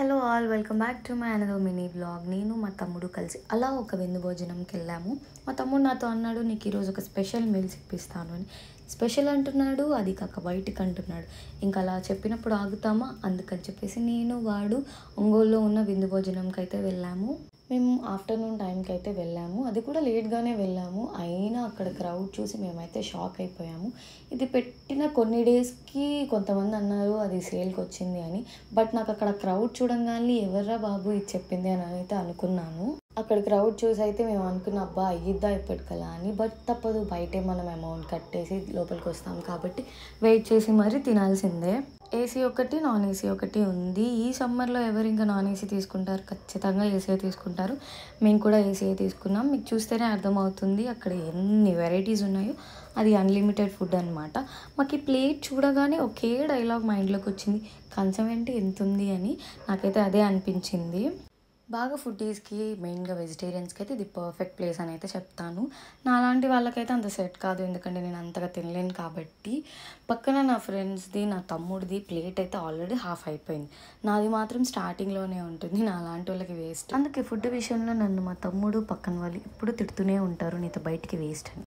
Hello all welcome back to my another mini blog. నేను మా తమ్ముడు కలిసి అలా ఒక విందు భోజనంకి వెళ్ళాము. మా తమ్ముడు నాతో అన్నాడు, నీకు ఈరోజు ఒక స్పెషల్ మీల్స్ ఇప్పిస్తాను అని. స్పెషల్ అంటున్నాడు, అది కాక బయటికి అంటున్నాడు. ఇంకా అలా చెప్పినప్పుడు ఆగుతామా, అందుకని చెప్పేసి నేను వాడు ఒంగోలులో ఉన్న విందు భోజనంకి అయితే వెళ్ళాము. మేము ఆఫ్టర్నూన్ టైంకి అయితే వెళ్ళాము, అది కూడా లేట్గానే వెళ్ళాము. అయినా అక్కడ క్రౌడ్ చూసి మేమైతే షాక్ అయిపోయాము. ఇది పెట్టిన కొన్ని డేస్కి కొంతమంది అన్నారు అది సేల్కి వచ్చింది అని. బట్ నాకు అక్కడ క్రౌడ్ చూడంగానే ఎవర్రా బాబు ఇది చెప్పింది అని అయితే అనుకున్నాను. అక్కడ క్రౌడ్ చూసి అయితే మేము అనుకున్న అబ్బా అయ్యిద్దా ఇప్పటికలా అని. బట్ తప్పదు, బయటే మనం అమౌంట్ కట్టేసి లోపలికి వస్తాం కాబట్టి వెయిట్ చేసి మరీ తినాల్సిందే. ఏసీ ఒకటి, నాన్ ఏసీ ఒకటి ఉంది. ఈ సమ్మర్లో ఎవరు ఇంకా నాన్ ఏసీ తీసుకుంటారు? ఖచ్చితంగా ఏసీ తీసుకుంటారు. మేము కూడా ఏసీ తీసుకున్నాం. మీకు చూస్తేనే అర్థమవుతుంది అక్కడ ఎన్ని వెరైటీస్ ఉన్నాయో. అది అన్లిమిటెడ్ ఫుడ్ అనమాట. మాకు ఈ ప్లేట్ చూడగానే ఒకే డైలాగ్ మైండ్లోకి వచ్చింది, కంచం ఏంటి ఎంత ఉంది అని. నాకైతే అదే అనిపించింది. బాగా ఫుడ్డీస్కి, మెయిన్గా వెజిటేరియన్స్కి అయితే ఇది పర్ఫెక్ట్ ప్లేస్ అని అయితే చెప్తాను. నాలాంటి వాళ్ళకైతే అంత సెట్ కాదు, ఎందుకంటే నేను అంతగా తినలేను కాబట్టి. పక్కన నా ఫ్రెండ్స్ది, నా తమ్ముడిది ప్లేట్ అయితే ఆల్రెడీ హాఫ్ అయిపోయింది. నాది మాత్రం స్టార్టింగ్లోనే ఉంటుంది. నాలాంటి వాళ్ళకి వేస్ట్. అందుకే ఫుడ్ విషయంలో నన్ను మా తమ్ముడు, పక్కన వాళ్ళు ఎప్పుడు తిడుతూనే ఉంటారు, నీతో బయటికి వేస్ట్ అని.